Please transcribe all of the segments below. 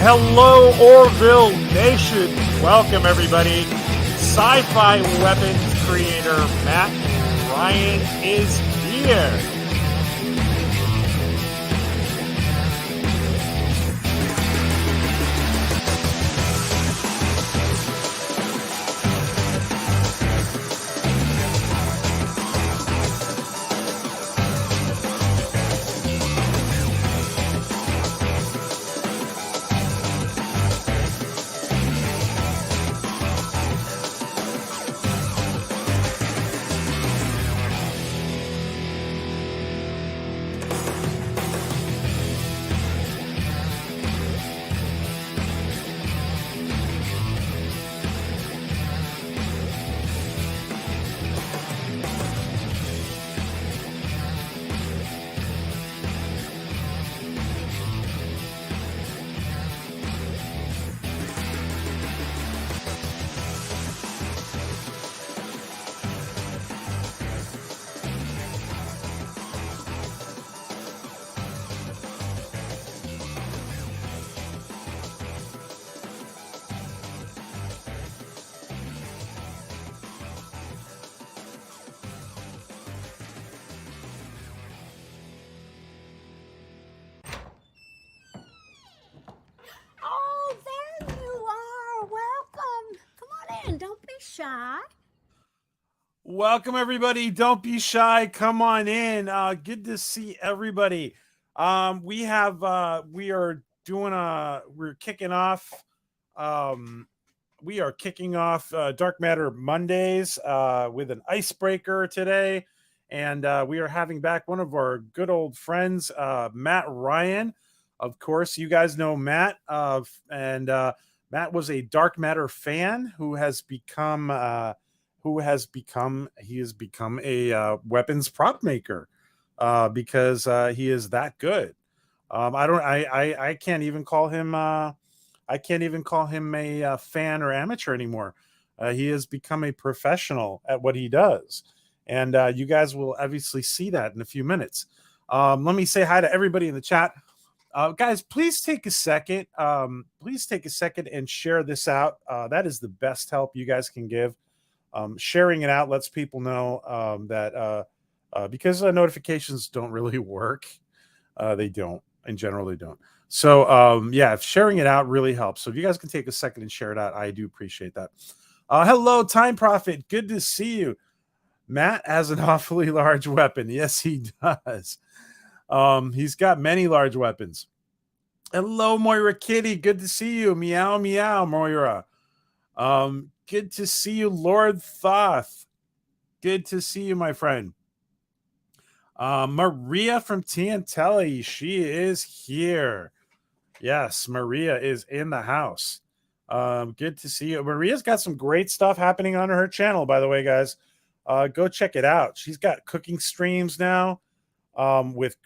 Hello, Orville Nation. Welcome, everybody. Sci-Fi weapons creator Matt Ryan is here. Oh, there you are. Welcome. Come on in. Don't be shy. Welcome, everybody. Don't be shy. Come on in. Good to see everybody. We are doing we're kicking off. We are kicking off Dark Matter Mondays with an icebreaker today. And we are having back one of our good old friends, Matt Ryan. Of course, you guys know Matt. And Matt was a Dark Matter fan who has become a weapons prop maker because he is that good. I can't even call him a fan or amateur anymore. He has become a professional at what he does, and you guys will obviously see that in a few minutes. Let me say hi to everybody in the chat. Guys, please take a second. Please take a second and share this out. That is the best help you guys can give. Sharing it out lets people know that because notifications don't really work. They don't. In general, they don't. So, yeah, sharing it out really helps. So if you guys can take a second and share it out, I do appreciate that. Hello, Time Prophet. Good to see you. Matt has an awfully large weapon. Yes, he does. He's got many large weapons. Hello, Moira Kitty. Good to see you. Meow, meow, Moira. Good to see you, Lord Thoth. Good to see you, my friend. Maria from Tiantelli. She is here. Yes, Maria is in the house. Good to see you. Maria's got some great stuff happening on her channel, by the way, guys. Go check it out. She's got cooking streams now with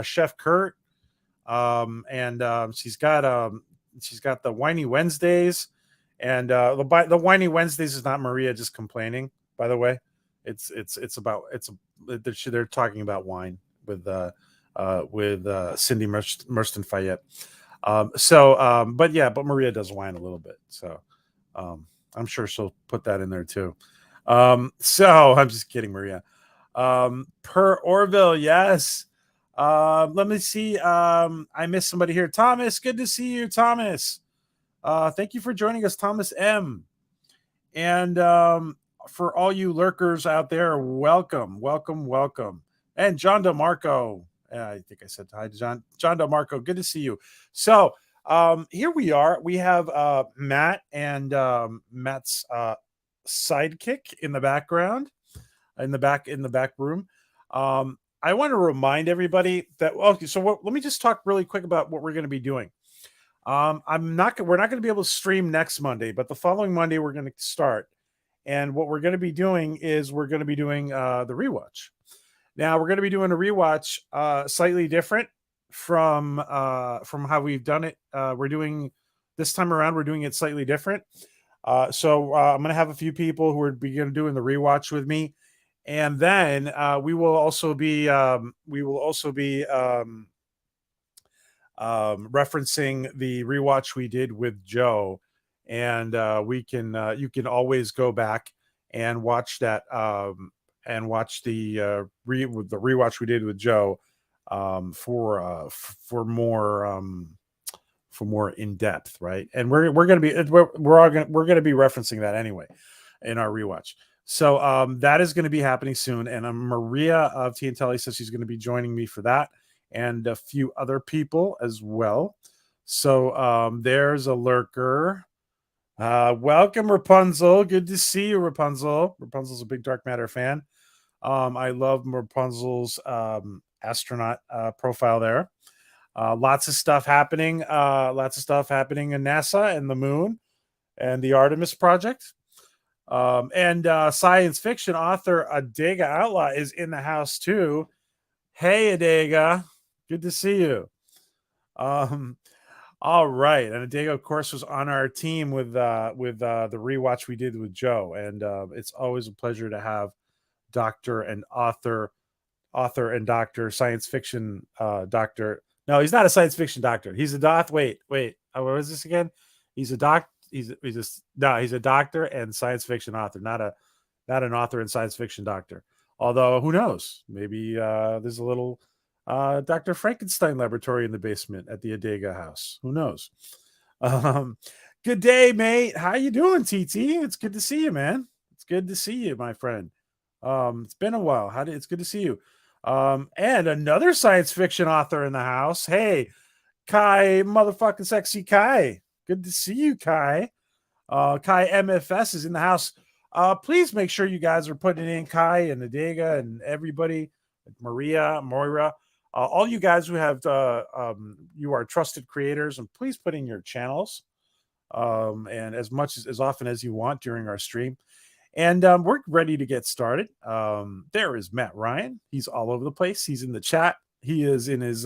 Chef Kurt. And she's got the Whiny Wednesdays. And the Whiny Wednesdays is not Maria just complaining, by the way. They're talking about wine with Cindy Merston Fayette. But Maria does wine a little bit, so I'm sure she'll put that in there too. So I'm just kidding, Maria. Per Orville, yes. Let me see. I missed somebody here. Thomas, good to see you, Thomas. Thank you for joining us, Thomas M. And for all you lurkers out there, welcome. And John DeMarco. I think I said hi to John DeMarco. Good to see you. So here we are. We have Matt and Matt's sidekick in the background, in the back room. I want to remind everybody that let me just talk really quick about what we're going to be doing. We're not going to be able to stream next Monday, but the following Monday we're going to start. And what we're going to be doing is we're going to be doing the rewatch. Now we're going to be doing a rewatch slightly different from how we've done it. We're doing this time around. We're doing it slightly different. So I'm going to have a few people who are doing the rewatch with me, and then we will also be referencing the rewatch we did with Joe, and we can you can always go back and watch that and watch the rewatch we did with Joe for more in depth, right? And we're gonna be we're gonna be referencing that anyway in our rewatch. So that is going to be happening soon, and Maria of Tiantelli says she's going to be joining me for that, and a few other people as well. So there's a lurker. Welcome, Rapunzel. Good to see you, Rapunzel. Rapunzel's a big Dark Matter fan. I love Rapunzel's astronaut profile there. Lots of stuff happening. Lots of stuff happening in NASA and the moon and the Artemis project. And science fiction author Adega Outlaw is in the house too. Hey, Adega, good to see you. All right, and Adega, of course, was on our team with the rewatch we did with Joe, and it's always a pleasure to have doctor and author and doctor science fiction doctor. No, he's not a science fiction doctor. He's a doc. Wait. What was this again? He's a doc. He's a doctor and science fiction author, not an author and science fiction doctor. Although who knows? Maybe there's a little Dr. Frankenstein laboratory in the basement at the Adega house. Who knows? Good day, mate. How you doing, TT? It's good to see you, man. It's good to see you, my friend. It's been a while. It's good to see you. And another science fiction author in the house. Hey, Kai, motherfucking sexy Kai. Good to see you, Kai. Kai MFS is in the house. Please make sure you guys are putting in Kai and Adega and everybody, Moira, all you guys who have you are trusted creators, and please put in your channels and as often as you want during our stream. And we're ready to get started. There is Matt Ryan. He's all over the place. He's in the chat. He is in his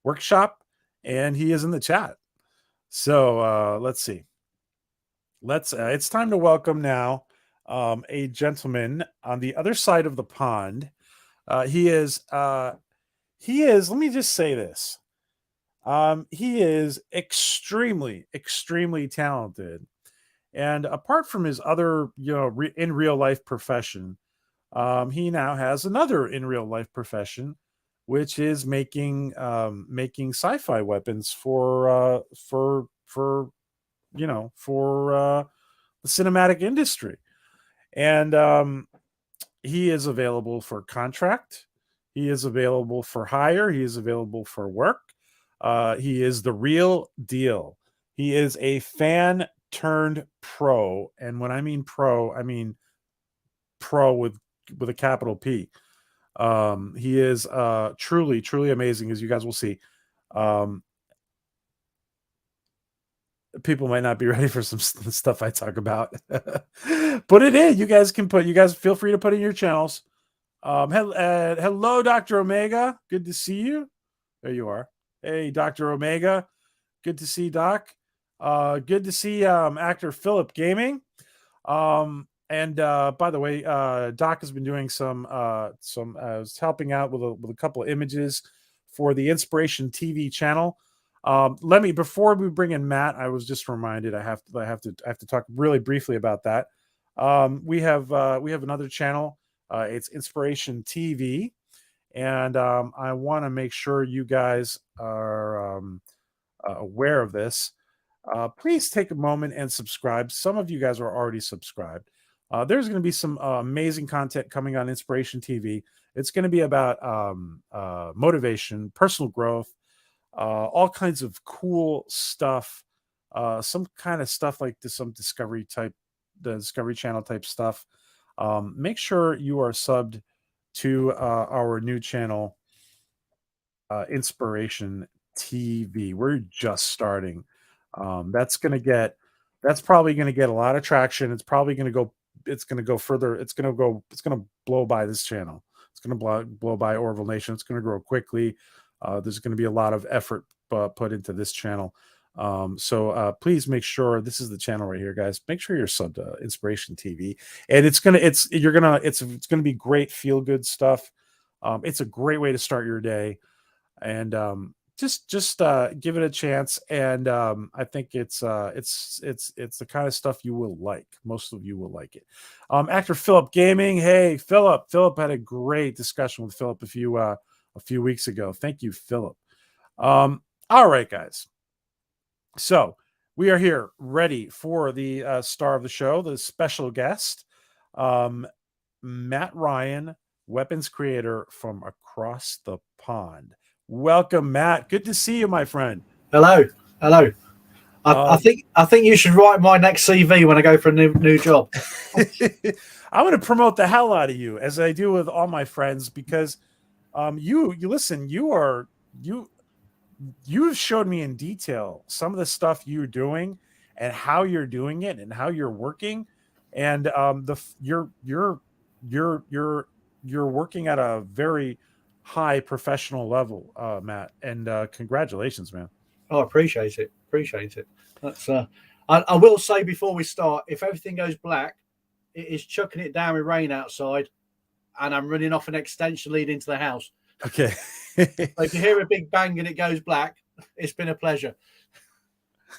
workshop, and he is in the chat. So let's see. It's time to welcome now a gentleman on the other side of the pond. He is. Let me just say this. He is extremely, extremely talented. And apart from his other, in real life profession, he now has another in real life profession, which is making sci-fi weapons for the cinematic industry. And he is available for contract. He is available for hire. He is available for work. He is the real deal. He is a fan turned pro, and when I mean pro with a capital P. He is truly, truly amazing, as you guys will see. People might not be ready for some stuff I talk about. Put it in. You guys feel free to put in your channels. Hello, Dr. Omega. Good to see you. There you are. Hey, Dr. Omega. Good to see Doc. Good to see actor Philip Gaming. And by the way, Doc has been doing some helping out with a couple of images for the Inspiration TV channel. Before we bring in Matt, I was just reminded I have to talk really briefly about that. We have another channel. It's Inspiration TV, and I want to make sure you guys are aware of this. Please take a moment and subscribe. Some of you guys are already subscribed. There's going to be some amazing content coming on Inspiration TV. It's going to be about motivation, personal growth, all kinds of cool stuff, some kind of stuff like this, the Discovery Channel type stuff. Make sure you are subbed to our new channel, Inspiration TV. We're just starting. That's probably going to get a lot of traction. It's probably going to go further. It's going to blow by this channel. It's going to blow by Orville Nation. It's going to grow quickly. There's going to be a lot of effort put into this channel. So please make sure this is the channel right here, guys. Make sure you're subbed to Inspiration TV, and it's going to be great feel good stuff. It's a great way to start your day, and just give it a chance. And I think it's the kind of stuff you will like. Most of you will like it. Actor Philip Gaming. Hey, Philip. Philip had a great discussion with Philip a few weeks ago. Thank you, Philip. All right, guys. So we are here ready for the star of the show, the special guest, Matt Ryan, weapons creator from across the pond. Welcome, Matt. Good to see you, my friend. Hello, hello. I Um, think you should write my next CV when I go for a new job. I'm going to promote the hell out of you, as I do with all my friends, because you listen. You've showed me in detail some of the stuff you're doing and how you're doing it and how you're working, and you're working at a very high professional level, Matt. And congratulations, man. Oh, I appreciate it. Appreciate it. That's. I will say before we start, if everything goes black, it is chucking it down with rain outside, and I'm running off an extension lead into the house. Okay. If you hear a big bang and it goes black, it's been a pleasure.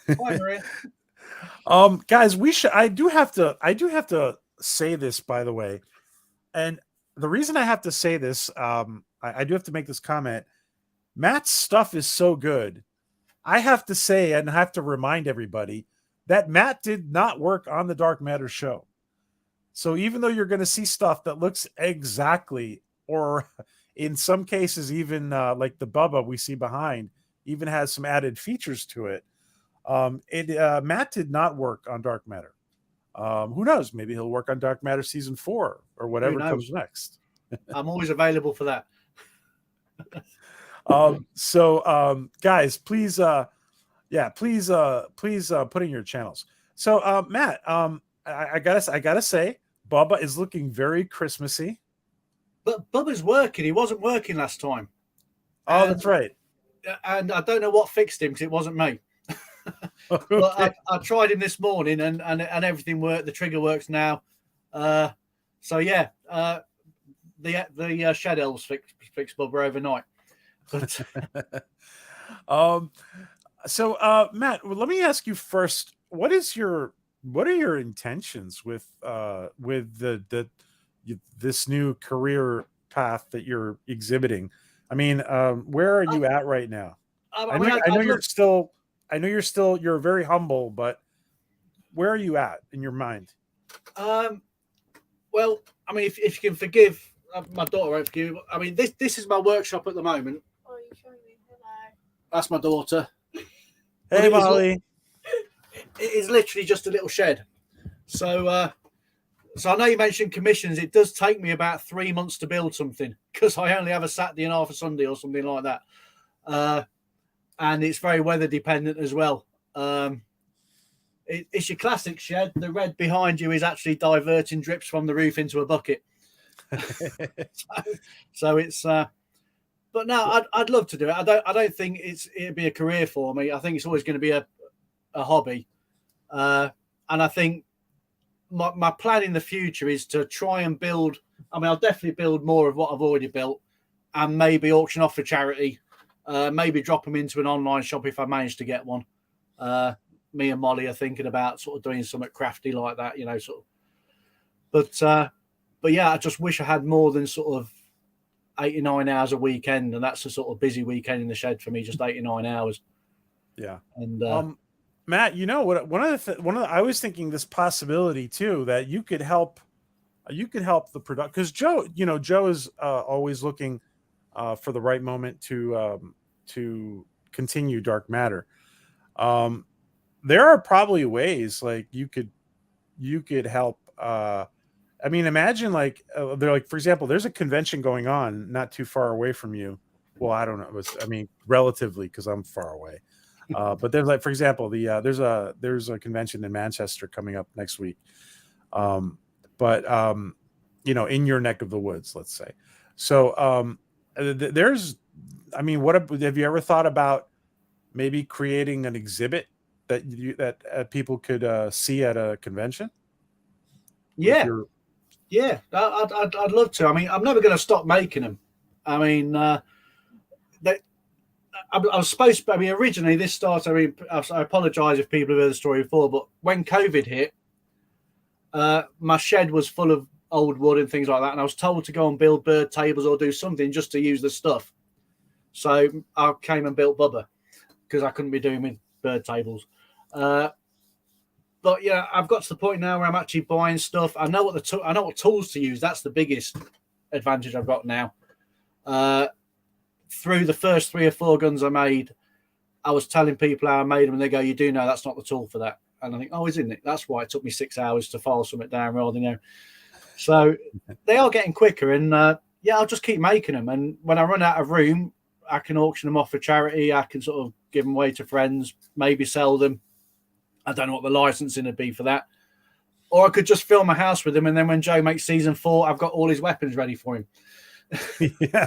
Bye, Maria. Guys, I do have to say this, by the way. And the reason I have to say this, I do have to make this comment. Matt's stuff is so good. I have to say, and I have to remind everybody that Matt did not work on the Dark Matter show. So even though you're going to see stuff that looks exactly, or in some cases, even like the Bubba we see behind, even has some added features to it. Matt did not work on Dark Matter. Who knows? Maybe he'll work on Dark Matter season 4 or whatever comes next. I'm always available for that. Guys, please, please put in your channels. So, Matt, I gotta say, Bubba is looking very Christmassy. But Bubba's working. He wasn't working last time. Oh, that's right. And I don't know what fixed him because it wasn't me. Okay. But I tried him this morning and everything worked. The trigger works now. So yeah, the shed elves fixed Bubba overnight. But Matt, well, let me ask you first. What are your intentions with this new career path that you're exhibiting? I mean, where are you at right now? I know you're very humble, but where are you at in your mind? Well, I mean, if you can forgive my daughter, won't forgive. I mean, this is my workshop at the moment. Oh, you showing me? Hello. That's my daughter. Hey, Molly. It is literally just a little shed. So I know you mentioned commissions. It does take me about 3 months to build something because I only have a Saturday and half a Sunday or something like that. And it's very weather dependent as well. It's your classic shed. The red behind you is actually diverting drips from the roof into a bucket. so it's but no, I'd love to do it. I don't think it'd be a career for me. I think it's always going to be a hobby. And I think my plan in the future is to try and build. I mean, I'll definitely build more of what I've already built and maybe auction off for charity. Maybe drop them into an online shop if I manage to get one. Me and Molly are thinking about sort of doing something crafty like that, sort of. But yeah, I just wish I had more than sort of 89 hours a weekend, and that's a sort of busy weekend in the shed for me, just 89 hours. Yeah. And Matt, what? I was thinking this possibility too, that you could help the product, because Joe is always looking for the right moment to continue Dark Matter. There are probably ways like you could help. I mean, imagine like they're like, for example, there's a convention going on not too far away from you. Well, I don't know. I mean, relatively, because I'm far away. But there's like, for example, there's a convention in Manchester coming up next week. In your neck of the woods, let's say. So I mean, what have you ever thought about maybe creating an exhibit that people could see at a convention? Yeah, I'd love to. I mean, I'm never going to stop making them. I mean, I was supposed to. I mean, originally this started. I mean, I apologise if people have heard the story before, but when COVID hit, my shed was full of old wood and things like that, and I was told to go and build bird tables or do something just to use the stuff. So I came and built Bubba because I couldn't be doing with bird tables. But yeah, I've got to the point now where I'm actually buying stuff. I know what tools to use. That's the biggest advantage I've got now. Through the first 3 or 4 guns I made, I was telling people how I made them, and they go, "You do know that's not the tool for that." And I think, "Oh, isn't it? That's why it took me 6 hours to file something down rather than So they are getting quicker, and I'll just keep making them. And when I run out of room, I can auction them off for charity. I can sort of give them away to friends, maybe sell them. I don't know what the licensing would be for that. Or I could just fill my house with them, and then when Joe makes season 4, I've got all his weapons ready for him. Yeah.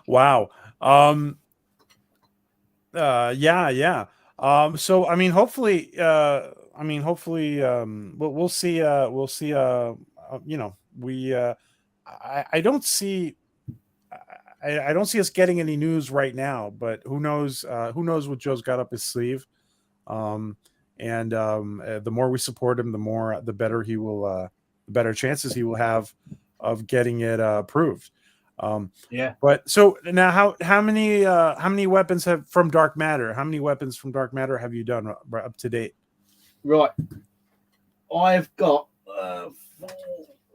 Wow. Yeah. So I mean, hopefully, we'll see. I don't see. I don't see us getting any news right now, but who knows? Who knows what Joe's got up his sleeve? The more we support him, the better he will. The better chances he will have of getting it approved. But so now, how many weapons from Dark Matter? How many weapons from Dark Matter have you done up to date? Right, I've got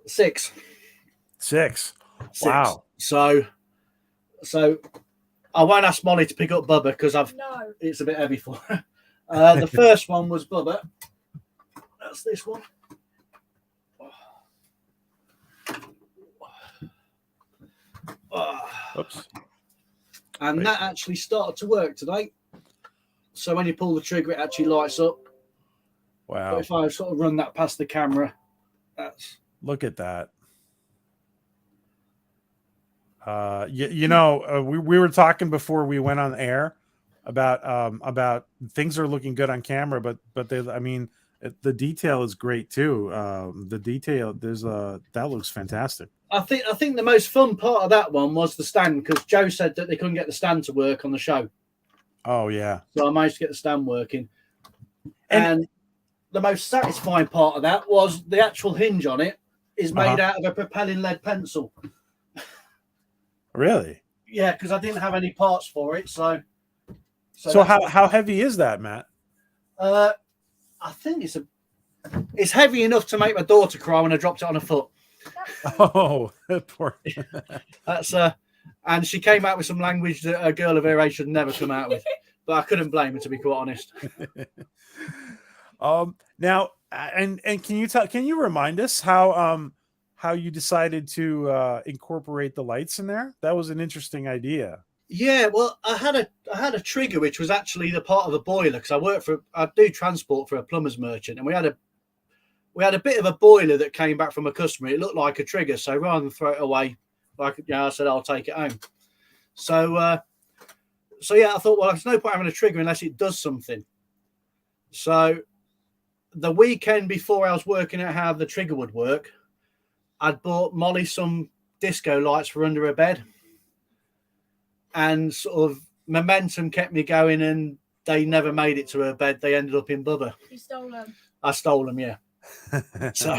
6. 6. Wow. So I won't ask Molly to pick up Bubba because it's a bit heavy for her. The first one was Bubba. That's this one. Oops. And that actually started to work today. So when you pull the trigger, it actually lights up. Wow. But if I sort of run that past the camera, look at that. We were talking before we went on air about things are looking good on camera, but the detail is great too. The detail that looks fantastic. I think the most fun part of that one was the stand, because Joe said that they couldn't get the stand to work on the show. Oh yeah. So I managed to get the stand working. And the most satisfying part of that was the actual hinge on it is made out of a propelling lead pencil. Really? Yeah, because I didn't have any parts for it. So how heavy is that, Matt? I think it's heavy enough to make my daughter cry when I dropped it on her foot. Oh, poor. That's and she came out with some language that a girl of her age should never come out with. But I couldn't blame her, to be quite honest. Now, and can you remind us how you decided to incorporate the lights in there? That was an interesting idea. Yeah, well, I had a trigger which was actually the part of the boiler, because I do transport for a plumber's merchant, and we had a bit of a boiler that came back from a customer. It looked like a trigger, so rather than throw it away, I said I'll take it home. So I thought, well, there's no point having a trigger unless it does something. So the weekend before I was working out how the trigger would work, I'd bought Molly some disco lights for under her bed, and sort of momentum kept me going, and they never made it to her bed. They ended up in Bubba. You stole them. I stole them, yeah. So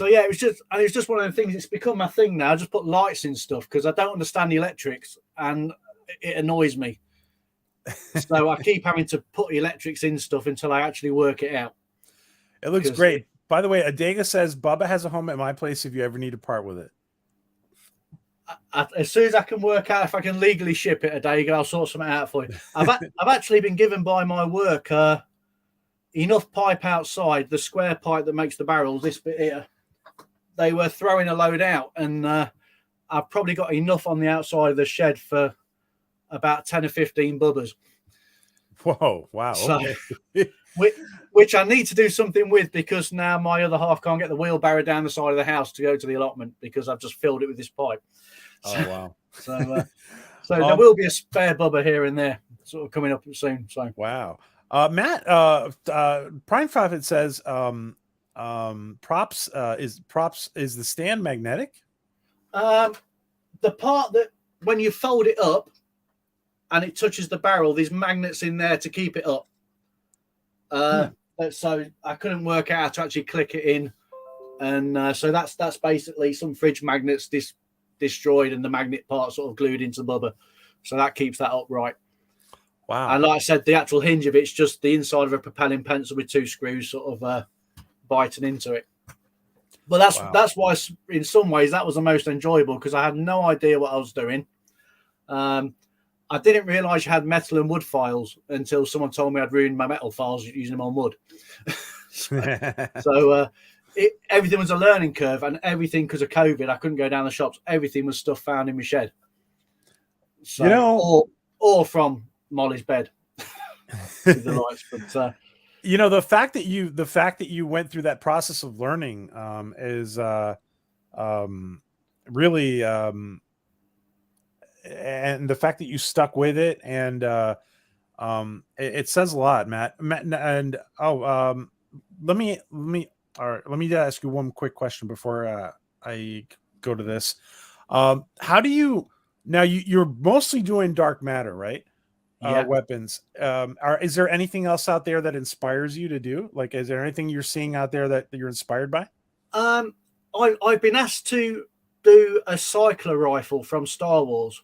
yeah, it was just one of the things. It's become my thing now. I just put lights in stuff because I don't understand the electrics, and it annoys me. So I keep having to put electrics in stuff until I actually work it out. It looks great. By the way, Adega says Bubba has a home at my place if you ever need to part with it. As soon as I can work out if I can legally ship it, Adega, I'll sort something out for you. I've actually been given by my work enough pipe outside, the square pipe that makes the barrels, this bit here. They were throwing a load out, and I've probably got enough on the outside of the shed for about 10 or 15 Bubbas. Whoa, wow. So, okay. which I need to do something with, because now my other half can't get the wheelbarrow down the side of the house to go to the allotment because I've just filled it with this pipe. Oh, wow. So there will be a spare Bubba here and there sort of coming up soon. So wow. Matt, Prime Prophet says props is the stand magnetic? The part that when you fold it up and it touches the barrel, there's magnets in there to keep it up. So I couldn't work out how to actually click it in, and so that's basically some fridge magnets destroyed and the magnet part sort of glued into the bubber, so that keeps that upright. Wow. And like I said, the actual hinge of it's just the inside of a propelling pencil with 2 screws sort of biting into it. But that's why, in some ways, that was the most enjoyable, because I had no idea what I was doing. I didn't realise you had metal and wood files until someone told me I'd ruined my metal files using them on wood. so everything was a learning curve, and everything, because of COVID, I couldn't go down the shops. Everything was stuff found in my shed. So, or from Molly's bed with the lights. But the fact that you went through that process of learning is really, and the fact that you stuck with it, and it says a lot, Matt. And let me ask you one quick question before I go to this. How do you now? You're mostly doing dark matter, right? Weapons. Is there anything else out there that inspires you to do? Like, is there anything you're seeing out there that you're inspired by? I've been asked to do a cycler rifle from Star Wars.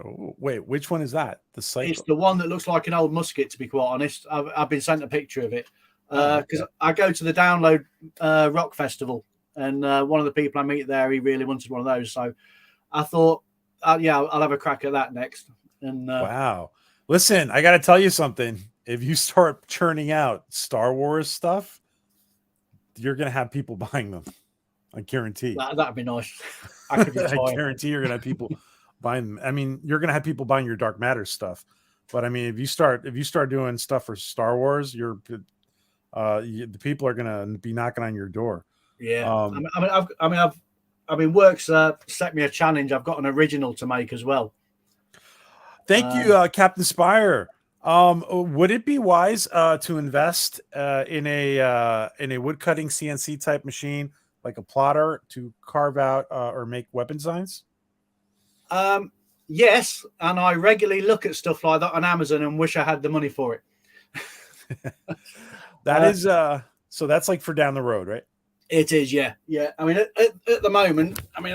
Oh, wait, which one is that? The cycler? It's the one that looks like an old musket, to be quite honest. I've been sent a picture of it because I go to the Download Rock Festival, and one of the people I meet there, he really wanted one of those. So I thought, I'll have a crack at that next. And wow. Listen, I got to tell you something. If you start churning out Star Wars stuff, you're going to have people buying them. I guarantee. That'd be nice. I guarantee you're going to have people buying them. I mean, you're going to have people buying your dark matter stuff. But I mean, if you start doing stuff for Star Wars, the people are going to be knocking on your door. Yeah. I mean, work's set me a challenge. I've got an original to make as well. Thank you, Captain Spire. Would it be wise to invest in a wood cutting CNC type machine, like a plotter, to carve out or make weapon designs? Yes, and I regularly look at stuff like that on Amazon and wish I had the money for it. That is so that's like for down the road, right? It is, yeah. I mean, at the moment, I mean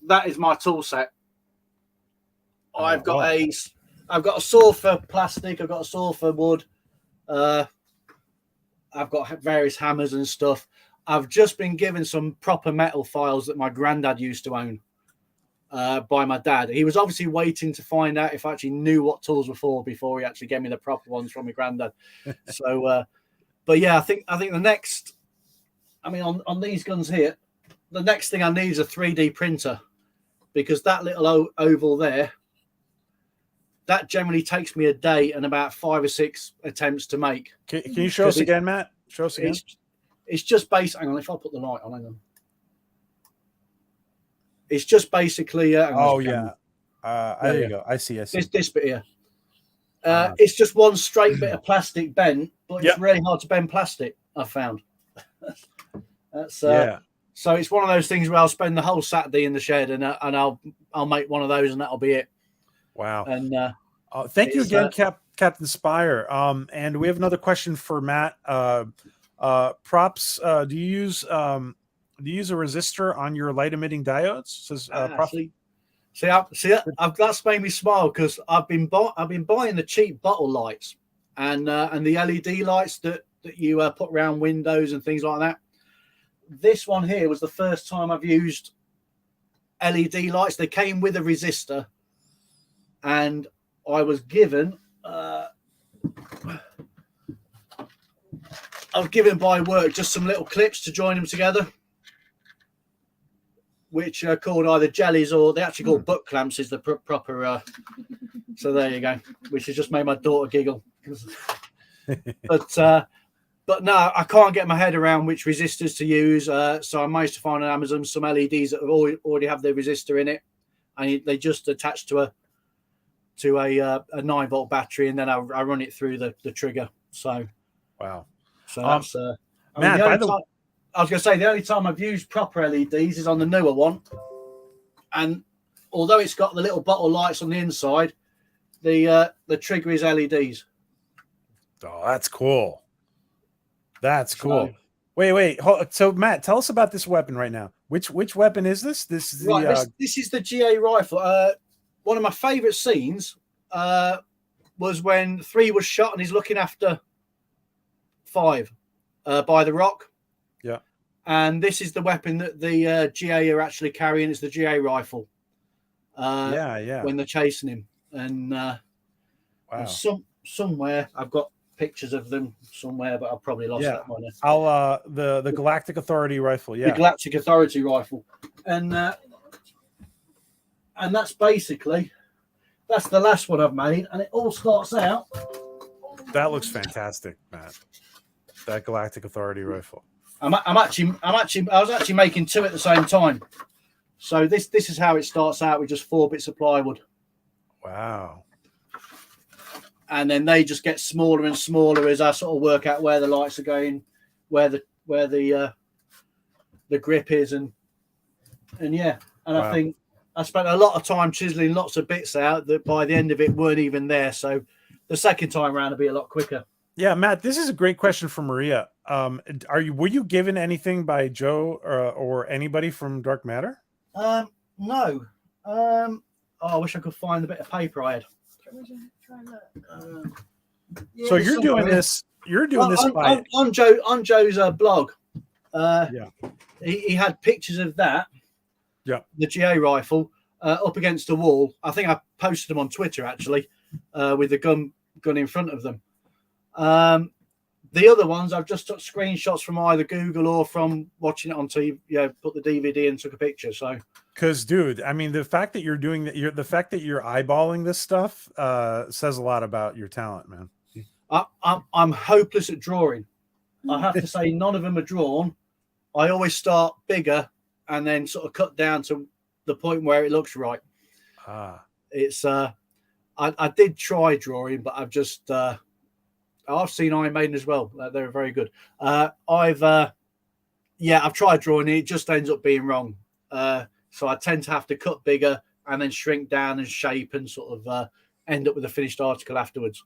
that is my tool set. I've got a saw for plastic. I've got a saw for wood. I've got various hammers and stuff. I've just been given some proper metal files that my granddad used to own by my dad. He was obviously waiting to find out if I actually knew what tools were for before he actually gave me the proper ones from my granddad. So, but yeah, I think the next, I mean, on these guns here, the next thing I need is a 3D printer, because that little oval there, that generally takes me a day and about 5 or 6 attempts to make. Can you show us again, Matt? Show us again. It's just basic. Hang on, if I put the light on, hang on. It's just basically. There you go. I see. This bit here. It's just one straight bit of plastic bent, but it's really hard to bend plastic, I've found. That's So it's one of those things where I'll spend the whole Saturday in the shed and I'll make one of those and that'll be it. Wow. And thank you again, Captain Spire. And we have another question for Matt. Props. Do you use a resistor on your light emitting diodes? Says that's made me smile, because I've been buying the cheap bottle lights and the LED lights that you put around windows and things like that. This one here was the first time I've used LED lights. They came with a resistor, and I was given by work just some little clips to join them together, which are called either jellies, or they actually called butt clamps is the proper. So there you go, which has just made my daughter giggle. But no, I can't get my head around which resistors to use. So I managed to find on Amazon some LEDs that already have the resistor in it, and they just attach to a 9-volt battery, and then I run it through the trigger. So wow. So that's Matt, I was going to say the only time I've used proper LEDs is on the newer one, and although it's got the little bottle lights on the inside, the trigger is LEDs. Oh, that's cool. That's cool. So, Wait. So Matt, tell us about this weapon right now. Which weapon is this? This is right, the this is the GA rifle. One of my favourite scenes was when 3 was shot and he's looking after 5 by the rock. Yeah. And this is the weapon that the GA are actually carrying. It's the GA rifle. yeah. When they're chasing him. And Wow. somewhere I've got pictures of them somewhere, but I've probably lost that one. I'll the Galactic Authority rifle. Yeah. The Galactic Authority rifle. And that's basically that's the last one I've made, and it all starts out. That looks fantastic, Matt. That Galactic Authority rifle. I was actually making 2 at the same time. So this is how it starts out with just 4 bits of plywood. Wow. And then they just get smaller and smaller as I sort of work out where the lights are going, where the grip is, and yeah. And wow. I think I spent a lot of time chiseling lots of bits out that by the end of it weren't even there. So the second time around will be a lot quicker. Yeah, Matt, this is a great question from Maria. Were you given anything by Joe or anybody from Dark Matter? No. I wish I could find the bit of paper I had. So you're doing this. You're doing this on Joe's blog. He had pictures of that. Yeah, the GA rifle up against the wall. I think I posted them on Twitter actually, with the gun in front of them. The other ones I've just took screenshots from either Google or from watching it on TV. Put the DVD and took a picture. So, because dude, I mean, the fact that you're doing that, the fact that you're eyeballing this stuff says a lot about your talent, man. I'm hopeless at drawing. I have to say, none of them are drawn. I always start bigger and then sort of cut down to the point where it looks right. It's I did try drawing, but I've just I've seen Iron Maiden as well. They're very good. I've tried drawing it. It just ends up being wrong. So I tend to have to cut bigger and then shrink down and shape and sort of end up with a finished article afterwards.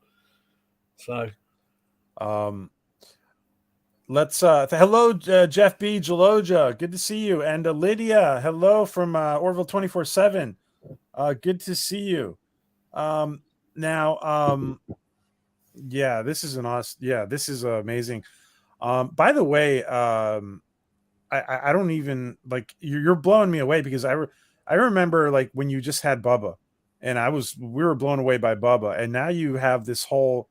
So, let's hello Jeff B. Jaloja, good to see you, and Lydia, hello from Orville 24/7. Good to see you. This is an awesome. Yeah, this is amazing. By the way, I don't even like you're blowing me away because I remember like when you just had Bubba, and we were blown away by Bubba, and now you have this whole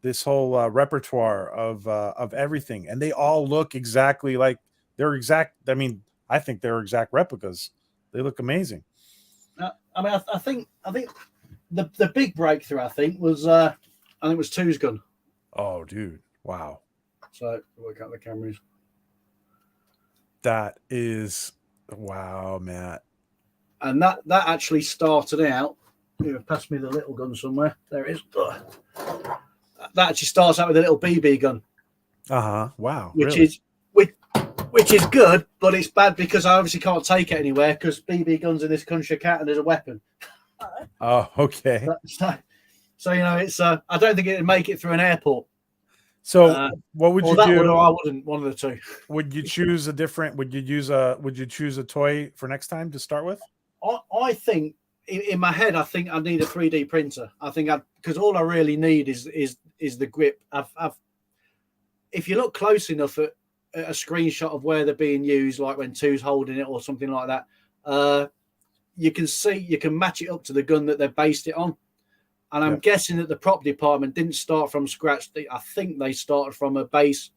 repertoire of everything, and they all look exactly like they're exact. I mean, I think they're exact replicas. They look amazing. I think the big breakthrough was Two's gun. Oh, dude! Wow. So work out the cameras. That is wow, Matt. And that actually started out. Pass me the little gun somewhere. There it is. That actually starts out with a little BB gun. Wow. Which really? is good, but it's bad because I obviously can't take it anywhere because BB guns in this country are counted as a weapon. Oh, okay. So it's I don't think it'd make it through an airport. So what would you do? Or I wouldn't. One of the two. Would you choose a different? Would you choose a toy for next time to start with? I think in my head, I think I need a 3D printer. I think because all I really need is the grip. If you look close enough at a screenshot of where they're being used, like when Two's holding it or something like that, you can match it up to the gun that they've based it on. And I'm guessing that the prop department didn't start from scratch. I think they started from a base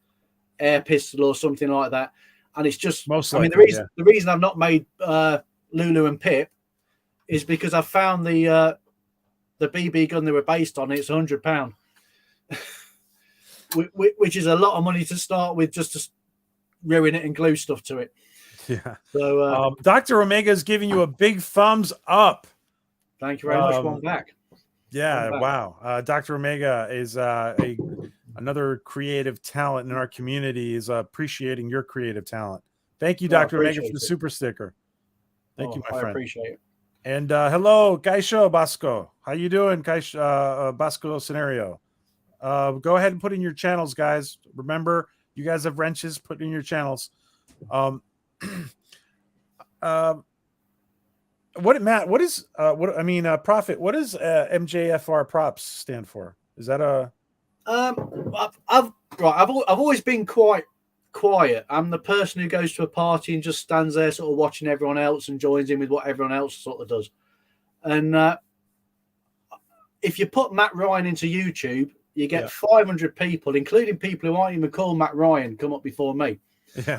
air pistol or something like that. And it's just, the reason I've not made Lulu and Pip is because I found the BB gun they were based on. It's £100, which is a lot of money to start with, just to ruin it and glue stuff to it. Yeah. So Dr. Omega is giving you a big thumbs up. Thank you very much. One back. Yeah, wow. Dr. Omega is another creative talent in our community, is appreciating your creative talent. Thank you, Dr. Omega, for the super sticker. Thank you, my I friend. appreciate it. And hello, Kaisho Basco. How you doing, Kaisho Basco Scenario? Go ahead and put in your channels, guys. Remember, you guys have wrenches. Put in your channels. What Matt? What is what I mean? Profit. What does MJFR props stand for? Is that a? I've always been quite quiet. I'm the person who goes to a party and just stands there, sort of watching everyone else and joins in with what everyone else sort of does. And if you put Matt Ryan into YouTube, you get 500 people, including people who aren't even called Matt Ryan, come up before me. Yeah.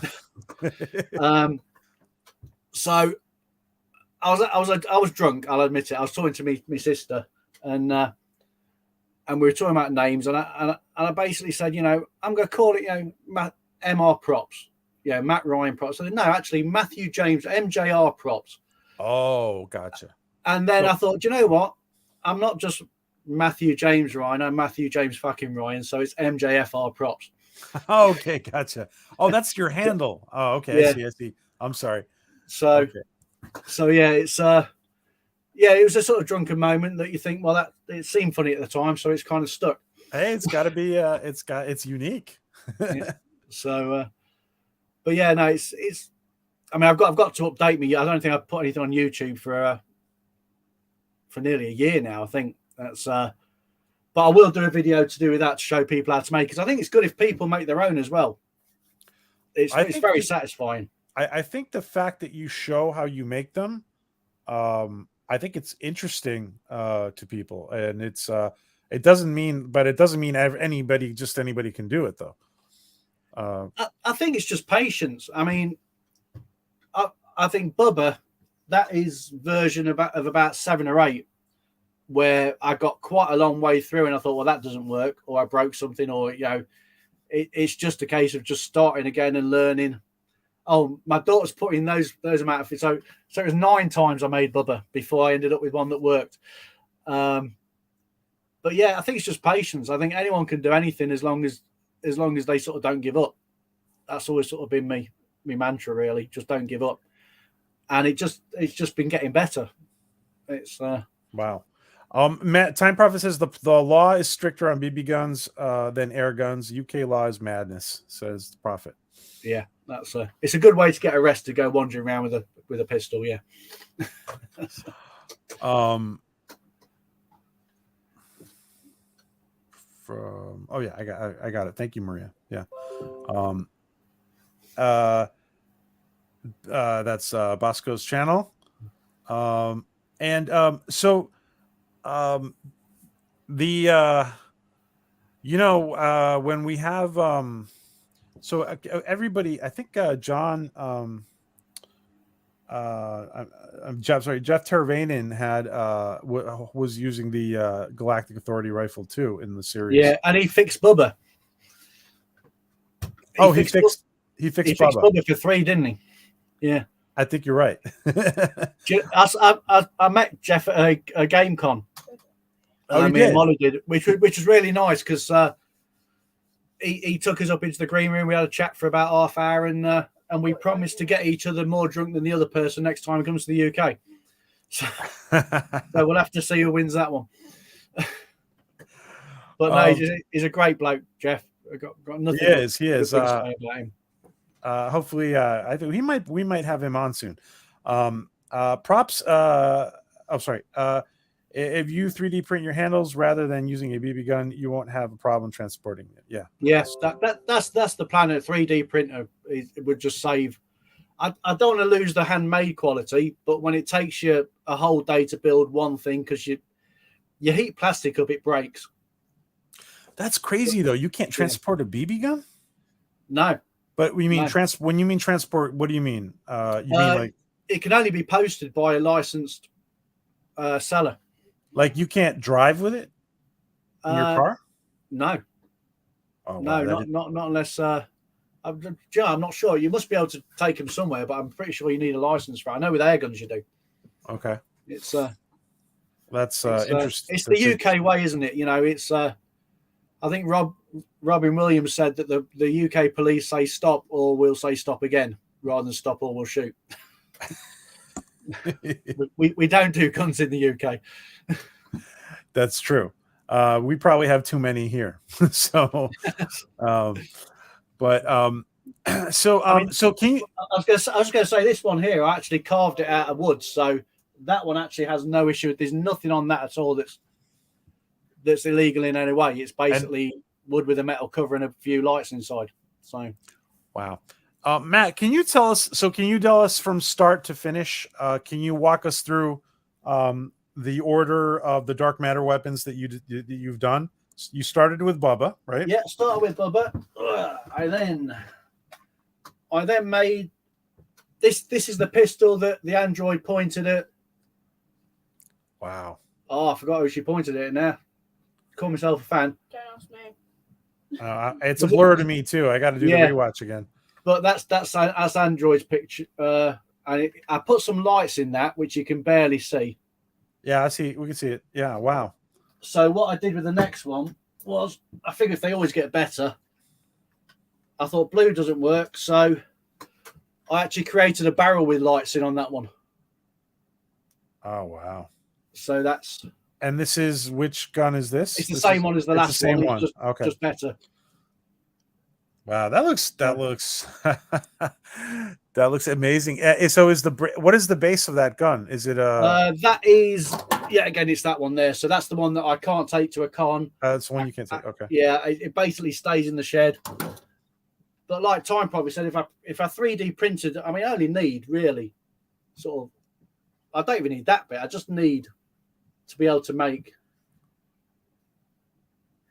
So I was drunk. I'll admit it. I was talking to my sister, and we were talking about names, and I basically said, I'm going to call it, MR props, Matt Ryan props. I said, no, actually, Matthew James MJR props. Oh, gotcha. And then I thought, you know what? I'm not just Matthew James Ryan. I'm Matthew James fucking Ryan. So it's MJFR props. Okay, gotcha. Oh, that's your handle. Oh, okay. Yeah. I see. I'm sorry. So, okay. So yeah, it's it was a sort of drunken moment that you think, well, that it seemed funny at the time, so it's kind of stuck. Hey, it's got to be. It's unique. Yeah. So, but yeah, no, it's. I mean, I've got to update me. I don't think I've put anything on YouTube for nearly a year now. I think that's. But I will do a video to do with that to show people how to make it. I think it's good if people make their own as well. It's very satisfying. I think the fact that you show how you make them, I think it's interesting to people, and it doesn't mean anybody can do it though. I think it's just patience. I mean, I think Bubba, that is version of about 7 or 8, where I got quite a long way through, and I thought, well, that doesn't work, or I broke something, or it's just a case of just starting again and learning. Oh, my daughter's putting those amount of it. So it was 9 times I made Bubba before I ended up with one that worked. But yeah, I think it's just patience. I think anyone can do anything as long as they sort of don't give up. That's always sort of been me mantra, really. Just don't give up. And it's just been getting better. It's wow. Matt, Time Prophet says the law is stricter on BB guns than air guns. UK law is madness, says the Prophet. Yeah, it's a good way to get arrested, go wandering around with a pistol. Yeah. I got it. Thank you, Maria. Yeah. That's Bosco's channel. When we have everybody, I think John Jeff Tervainen had was using the Galactic Authority rifle too in the series. Yeah, and he fixed Bubba. He fixed Bubba for 3, didn't he? Yeah, I think you're right. I met Jeff at a game con. Me and Molly did, which was really nice because he took us up into the green room. We had a chat for about half hour, and we promised to get each other more drunk than the other person next time it comes to the UK. So we'll have to see who wins that one. But no, he's a great bloke, Jeff. I've got nothing. He is. About him. Hopefully, I think we might have him on soon. Props. If you 3D print your handles rather than using a BB gun, you won't have a problem transporting it. Yeah. Yes, that's the plan. A 3D printer it would just save. I don't want to lose the handmade quality, but when it takes you a whole day to build one thing because you heat plastic up, it breaks. That's crazy though. You can't transport a BB gun? No. But we mean when you mean transport, what do you mean? You mean like it can only be posted by a licensed seller. Like you can't drive with it in your car? No. Oh, no, wow, not unless I'm not sure. You must be able to take them somewhere, but I'm pretty sure you need a license for it. I know with air guns you do. Okay. It's that's interesting. It's the UK way, isn't it? It's I think Robin Williams said that the UK police say stop or we'll say stop again rather than stop or we'll shoot. We don't do guns in the UK. That's true. We probably have too many here. So, but I mean, so can you? I was going to say this one here. I actually carved it out of wood, so that one actually has no issue. There's nothing on that at all that's illegal in any way. It's basically wood with a metal cover and a few lights inside. So, wow. Matt, can you tell us? So, can you tell us from start to finish? Can you walk us through the order of the dark matter weapons that you've done? You started with Bubba, right? yeah, started with Bubba. I then made this. This is the pistol that the android pointed at. Wow. Oh, I forgot who she pointed at now. Call myself a fan. Don't ask me. It's a blur to me too. I got to do the rewatch again. But that's Android's picture. I put some lights in that, which you can barely see. Yeah, I see. We can see it. Yeah, wow. So what I did with the next one was, I figured they always get better. I thought blue doesn't work, so I actually created a barrel with lights in on that one. Oh, wow. So that's... And this is, which gun is this? It's the same one as the last one. One. Okay. Just better. Wow, that looks that looks amazing. So what is the base of that gun? Is it that is, yeah, again, it's that one there. So that's the one that I can't take to a con. That's the one you can't take. Okay. Yeah, it basically stays in the shed. But like Time probably said, if I 3D printed, I mean, I only need really sort of, I don't even need that bit. I just need to be able to make.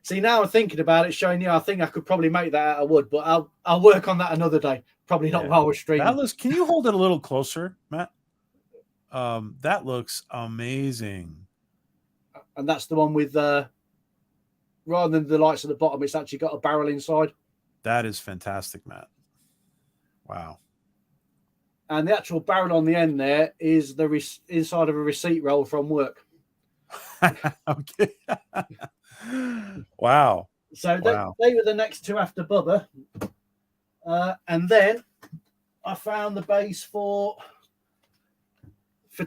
See, now I'm thinking about it, showing you, I think I could probably make that out of wood, but I'll work on that another day. Probably not while we're streaming. Can you hold it a little closer, Matt? That looks amazing. And that's the one with rather than the lights at the bottom, it's actually got a barrel inside. That is fantastic, Matt. Wow. And the actual barrel on the end there is the inside of a receipt roll from work. Okay. Wow. So they were the next two after Bubba. And then I found the base for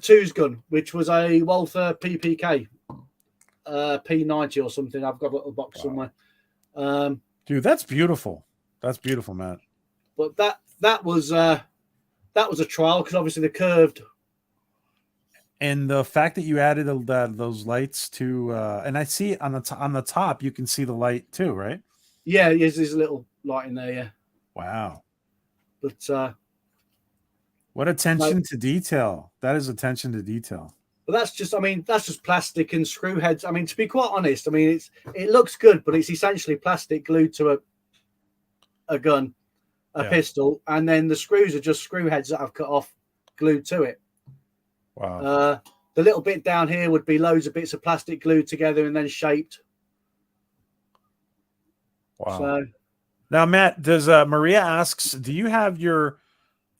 Two's gun, which was a Walther PPK P90 or something. I've got a little box somewhere. Dude, that's beautiful. That's beautiful, Matt. But that was a trial because obviously the curved. And the fact that you added those lights to, and I see on the top, you can see the light too, right? Yeah, there's a little light in there. Yeah. Wow. But what attention to detail! That is attention to detail. But that's just plastic and screw heads. I mean, to be quite honest, I mean it looks good, but it's essentially plastic glued to a gun, pistol, and then the screws are just screw heads that I've cut off, glued to it. Wow. The little bit down here would be loads of bits of plastic glued together and then shaped. Wow. So, now, Matt, does Maria asks, do you have your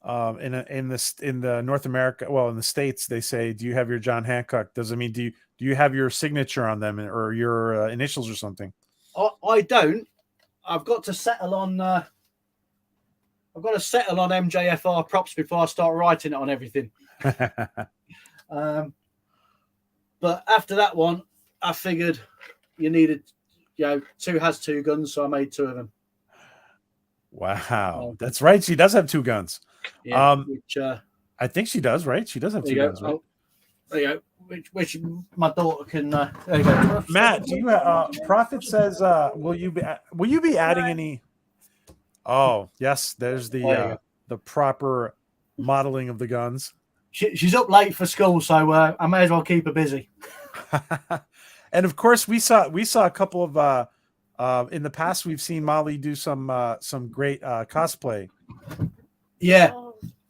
in the North America, well, in the States, they say, do you have your John Hancock? Does it mean do you have your signature on them or your initials or something? I don't. I've got to settle on MJFR props before I start writing it on everything. But after that one, I figured you needed, two has two guns, so I made two of them. Wow, that's right. She does have two guns. Yeah, I think she does, right? She does have two guns, right? There you go. Which my daughter can. There you go. Matt, do you? Prophet says, will you be adding any? Oh, yes. There's the proper modeling of the guns. She's up late for school, so I may as well keep her busy. And of course, we saw a couple of in the past. We've seen Molly do some great cosplay. Yeah,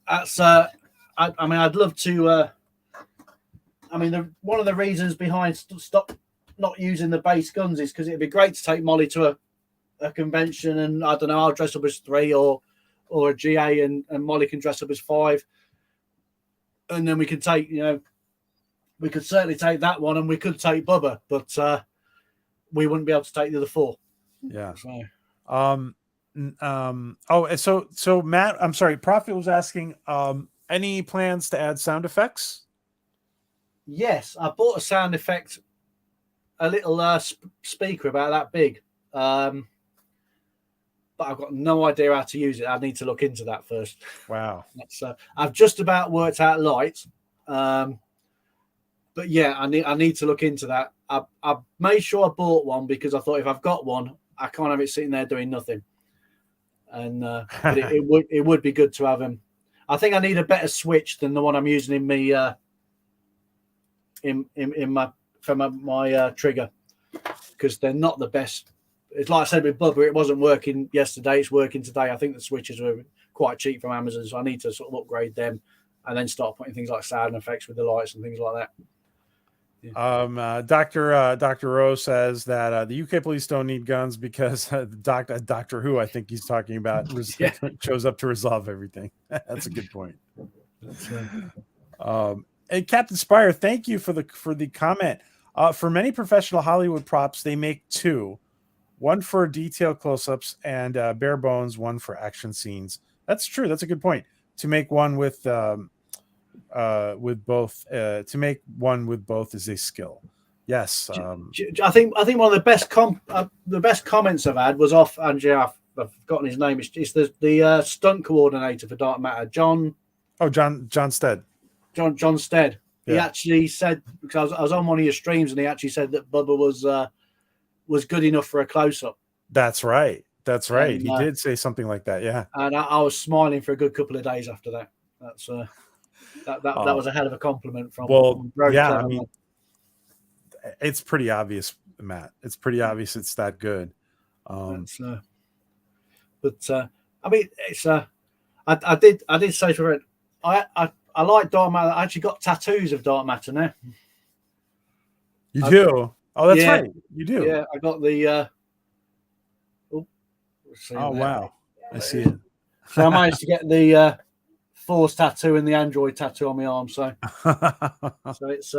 that's. I mean, I'd love to. One of the reasons behind stop not using the base guns is because it'd be great to take Molly to a convention, and I don't know, I'll dress up as 3 or a GA, and Molly can dress up as 5. And then we could take, we could certainly take that one, and we could take Bubba, but we wouldn't be able to take the other 4. Yeah. So. So Matt, I'm sorry, Prophet was asking, Any plans to add sound effects? Yes, I bought a sound effect, a little speaker about that big, but I've got no idea how to use it. I need to look into that first. Wow. I've just about worked out lights, but yeah, I need to look into that. I made sure I bought one because I thought if I've got one, I can't have it sitting there doing nothing. And but it would be good to have them. I think I need a better switch than the one I'm using in me in my trigger, because they're not the best. It's like I said with Bubba, it wasn't working yesterday, it's working today. I think the switches were quite cheap from Amazon, so I need to sort of upgrade them and then start putting things like sound effects with the lights and things like that. Yeah. Dr. Rose says that the UK police don't need guns because Doctor Who, I think he's talking about, shows up to resolve everything. That's a good point. That's right. And Captain Spire, thank you for the comment. For many professional Hollywood props, they make two, one for detail close-ups and bare bones, one for action scenes. That's true. That's a good point. To make one with both, to make one with both is a skill. Yes. I think one of the best comments I've had was off Andrea. I've forgotten his name. It's the stunt coordinator for Dark Matter, John. Oh, John Stead. John Stead. Yeah. He actually said, because I was on one of your streams, and he actually said that Bubba was good enough for a close up. That's right. That's right. And, he did say something like that. Yeah. And I was smiling for a good couple of days after that. That's that was a hell of a compliment from. Yeah. I mean, it's pretty obvious, Matt. It's pretty obvious it's that good. But I mean, it's I did say to her, I like Dark Matter. I actually got tattoos of Dark Matter now. You do? Oh, that's right. You do. Yeah, I got the. Wow! I see it. So I managed to get the Force tattoo and the Android tattoo on my arm. So it's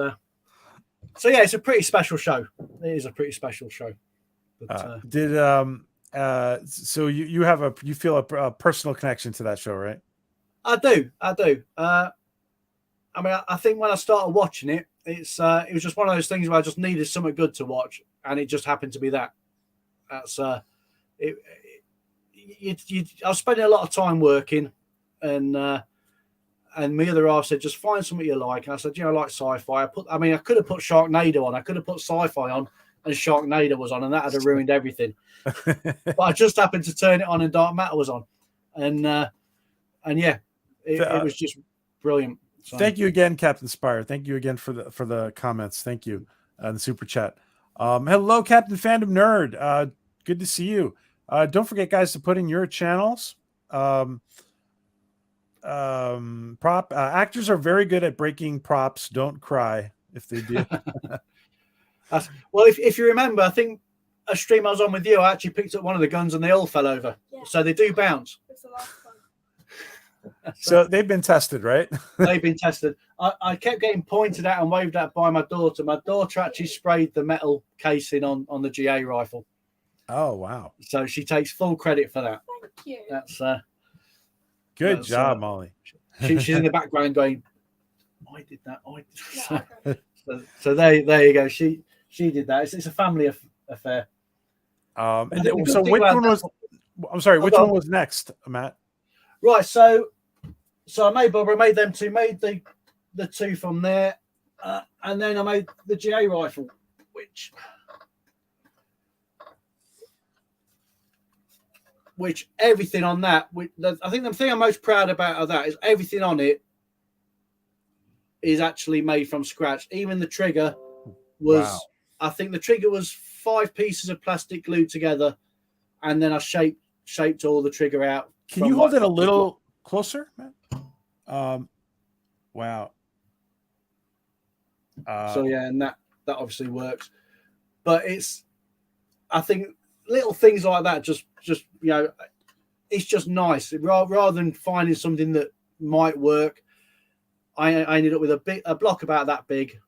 it's a pretty special show. It is a pretty special show. But, so you feel a personal connection to that show, right? I do. I mean, I think when I started watching it, it was just one of those things where I just needed something good to watch, and it just happened to be that. That's I was spending a lot of time working, and my other half said, just find something you like. And I said, I like sci-fi. I could have put Sharknado on. I could have put Sci-Fi on, and Sharknado was on, and that would have ruined everything. But I just happened to turn it on, and Dark Matter was on, and yeah, it was just brilliant. So. Thank you again, Captain Spire. Thank you again for the comments. Thank you, the super chat. Hello, Captain Fandom Nerd. Good to see you. Don't forget, guys, to put in your channels. Actors are very good at breaking props. Don't cry if they do. Well, if you remember, I think a stream I was on with you, I actually picked up one of the guns and they all fell over. Yeah. So they do bounce. It's a lot of fun. So they've been tested, right? They've been tested. I kept getting pointed at and waved at by my daughter. My daughter actually sprayed the metal casing on the GA rifle. Oh, wow. So she takes full credit for that. Thank you. That's good job, Molly. She's in the background going, I did that. So there you go. She did that. It's a family affair. So which one was? I'm sorry. Which one was next, Matt? Right. So I made Barbara. I made them two. Made the two from there, and then I made the GA rifle, which everything on that. I think the thing I'm most proud about of that is everything on it is actually made from scratch. Even the trigger was. Wow. I think the trigger was 5 pieces of plastic glued together, and then I shaped all the trigger out. Can you hold it a little closer, Matt? Wow. So yeah, and that obviously works, but I think little things like that just it's just nice. Rather than finding something that might work, I ended up with a block about that big,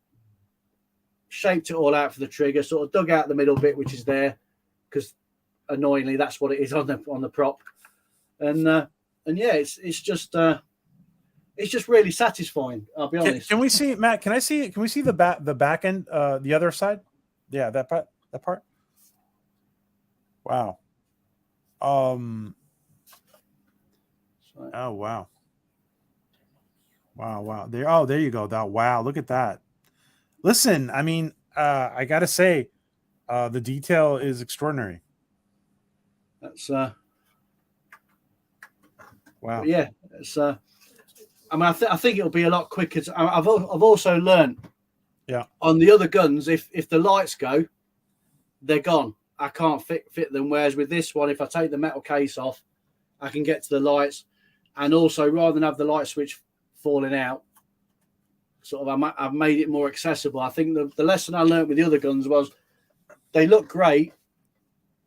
shaped it all out for the trigger, sort of dug out the middle bit, which is there, because annoyingly that's what it is on the prop, and yeah, it's just it's just really satisfying. I'll be honest. Can we see, Matt? Can we see the back end, the other side? Yeah, that part. Wow. Oh wow. Wow. There you go. Wow, look at that. Listen, I mean, I gotta say, the detail is extraordinary. That's wow. Yeah, it's I mean, I think it'll be a lot quicker. I've also learned, on the other guns, if the lights go, they're gone. I can't fit them. Whereas with this one, if I take the metal case off, I can get to the lights, and also rather than have the light switch falling out, sort of I've made it more accessible. I think the lesson I learned with the other guns was they look great,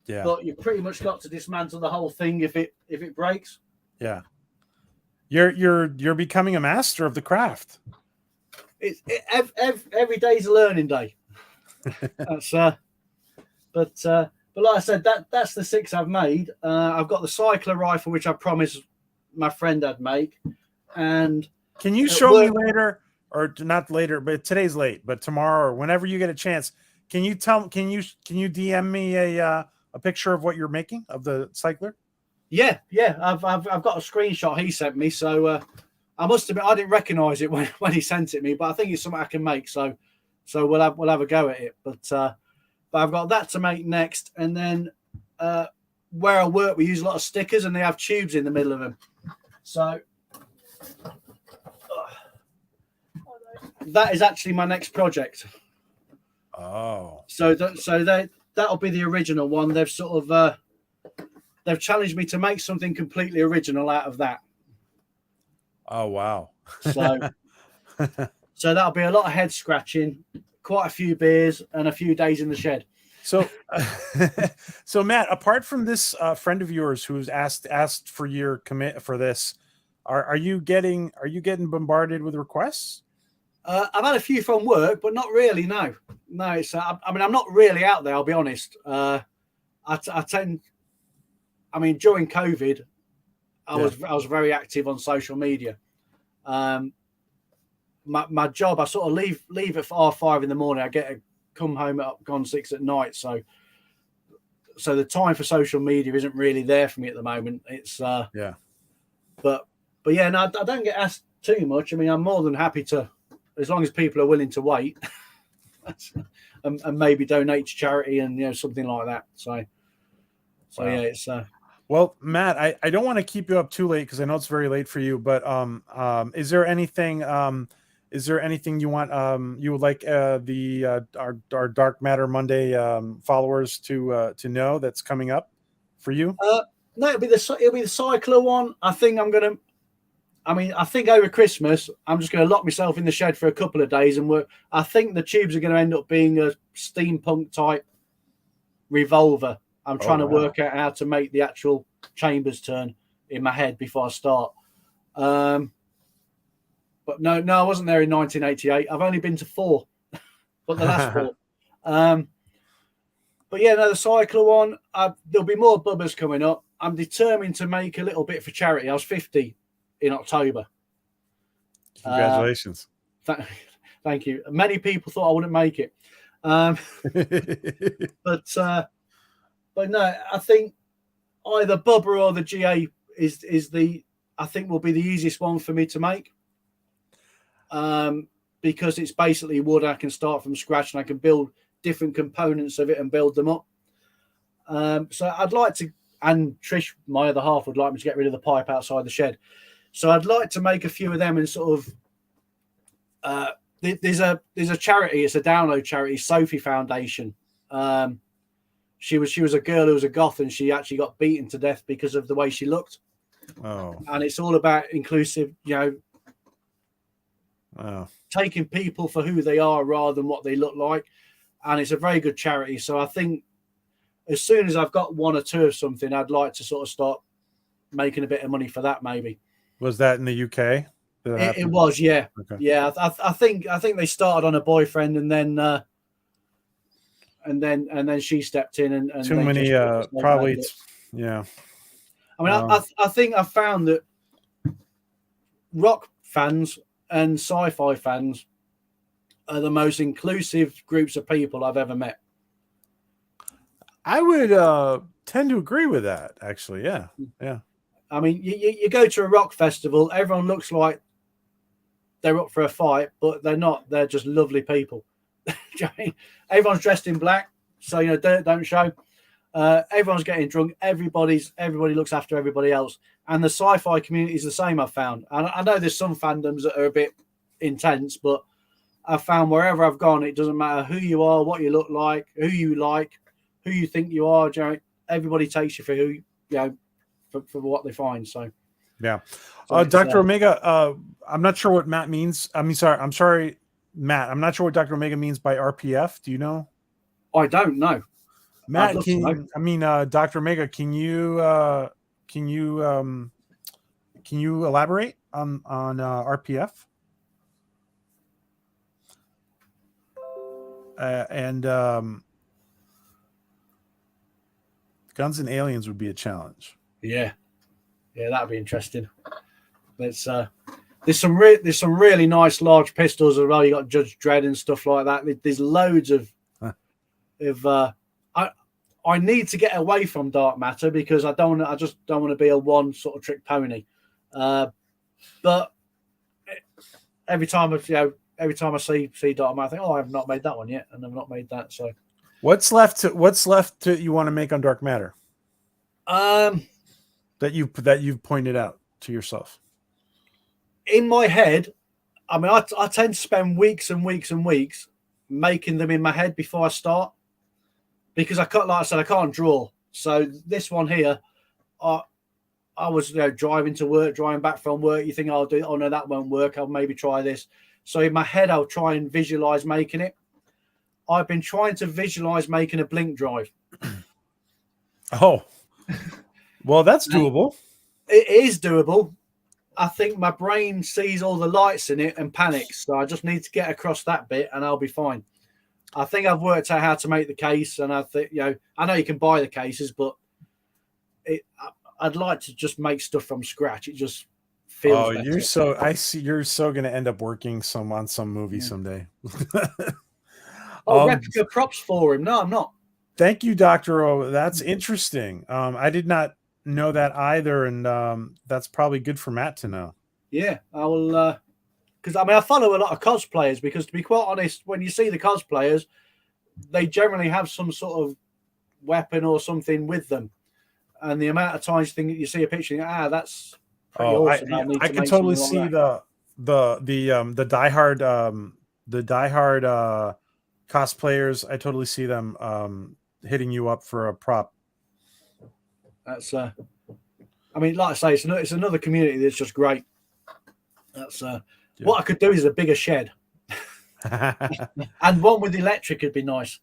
but you pretty much got to dismantle the whole thing if it breaks. Yeah. You're becoming a master of the craft. Every day's a learning day. That's but like I said, that's the 6 I've made. I've got the cycler rifle, which I promised my friend I'd make. And can you show me later, or not later, but today's late, but tomorrow or whenever you get a chance, can you DM me a picture of what you're making of the cycler? Yeah. I've got a screenshot he sent me, so I must admit I didn't recognize it when he sent it me, but I think it's something I can make. So we'll have a go at it. But I've got that to make next, and then where I work, we use a lot of stickers, and they have tubes in the middle of them. So that is actually my next project. Oh, so that'll be the original one. They've sort of they've challenged me to make something completely original out of that. Oh wow! So that'll be a lot of head scratching, quite a few beers, and a few days in the shed. So, so Matt, apart from this friend of yours who's asked for your commit for this, are you getting bombarded with requests? I've had a few from work, but not really. No. It's I mean, I'm not really out there. I'll be honest. I tend. I mean, during COVID, I was very active on social media. My job, I sort of leave at 5 in the morning. I come home at gone 6 at night. So the time for social media isn't really there for me at the moment. It's But yeah, no, I don't get asked too much. I mean, I'm more than happy to, as long as people are willing to wait, and maybe donate to charity and something like that. So yeah, it's. Well, Matt, I don't want to keep you up too late because I know it's very late for you. But is there anything you want you would like our Dark Matter Monday followers to know that's coming up for you? No, it'll be the cycler one. I think over Christmas I'm just going to lock myself in the shed for a couple of days and work. I think the tubes are going to end up being a steampunk type revolver. I'm trying to work out how to make the actual chambers turn in my head before I start. But no, I wasn't there in 1988. I've only been to 4, but the last 4. But yeah, no, the cycler one, there'll be more bubbers coming up. I'm determined to make a little bit for charity. I was 50 in October. Congratulations. Thank you. Many people thought I wouldn't make it. But no, I think either Bubba or the GA will be the easiest one for me to make. Because it's basically wood. I can start from scratch and I can build different components of it and build them up. So I'd like to, and Trish, my other half, would like me to get rid of the pipe outside the shed. So I'd like to make a few of them and sort of, there's a charity, it's a download charity, Sophie Foundation. She was a girl who was a goth, and she actually got beaten to death because of the way she looked. Oh. And it's all about inclusive, taking people for who they are rather than what they look like. And it's a very good charity. So I think as soon as I've got 1 or 2 of something, I'd like to sort of start making a bit of money for that. Maybe. Was that in the UK? It was, yeah. Okay. Yeah, I think they started on a boyfriend, and then she stepped in, and too many probably. Yeah. I mean, I think I found that rock fans and sci-fi fans are the most inclusive groups of people I've ever met. I would tend to agree with that, actually. Yeah. Yeah. I mean, you go to a rock festival, everyone looks like they're up for a fight, but they're not. They're just lovely people. Everyone's dressed in black, so dirt don't show. Everyone's getting drunk. Everybody looks after everybody else, and the sci-fi community is the same. I've found, and I know there's some fandoms that are a bit intense, but I've found wherever I've gone, it doesn't matter who you are, what you look like, who you think you are. Everybody takes you for who for what they find. So yeah. Dr. Omega, I'm not sure what Matt means. I'm sorry, Matt. I'm not sure what Dr. Omega means by RPF. Do you know? I don't know. Matt, Dr. Omega, can you elaborate on RPF? And Guns and Aliens would be a challenge. Yeah, that'd be interesting. There's some really nice large pistols as well. You got Judge Dredd and stuff like that. There's loads of I need to get away from dark matter because I just don't want to be a one sort of trick pony. But every time I see dark matter, I think, oh, I've not made that one yet, and I've not made that. So what's left to you want to make on dark matter? That you've pointed out to yourself. In my head, I mean, I tend to spend weeks and weeks and weeks making them in my head before I start. Because like I said, I can't draw. So this one here, I was driving to work, driving back from work. You think I'll do? Oh no, that won't work. I'll maybe try this. So in my head, I'll try and visualize making it. I've been trying to visualize making a blink drive. Oh, well, that's doable. It is doable. I think my brain sees all the lights in it and panics. So I just need to get across that bit, and I'll be fine. I think I've worked out how to make the case, and I think I know you can buy the cases, but I'd like to just make stuff from scratch. It just feels. Oh, I see. You're so going to end up working on some movie someday. Replica props for him. No, I'm not. Thank you, Dr. O. That's interesting. I did not know that either, and that's probably good for Matt to know. Yeah, I will. Because I follow a lot of cosplayers. Because to be quite honest, when you see the cosplayers, they generally have some sort of weapon or something with them, and the amount of times you see a picture, that's pretty awesome. I can totally see the diehard cosplayers. I totally see them hitting you up for a prop. That's like I say, it's another community that's just great. That's what I could do is a bigger shed. And one with electric would be nice.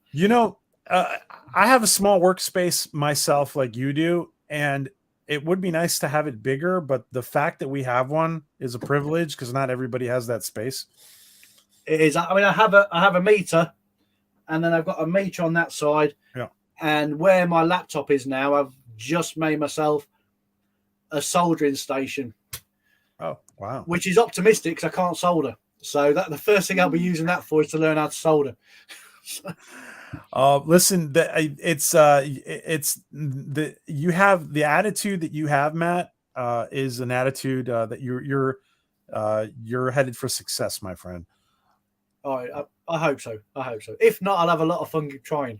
I have a small workspace myself like you do, and it would be nice to have it bigger, but the fact that we have one is a privilege because not everybody has that space. It is. I have a meter, and then I've got a meter on that side. Yeah. And where my laptop is now, I've just made myself a soldering station. Oh, wow. Which is optimistic because I can't solder. So the first thing I'll be using that for is to learn how to solder. Listen, you have the attitude that you have, Matt, is an attitude that you're headed for success, my friend. I hope so. If not, I'll have a lot of fun trying.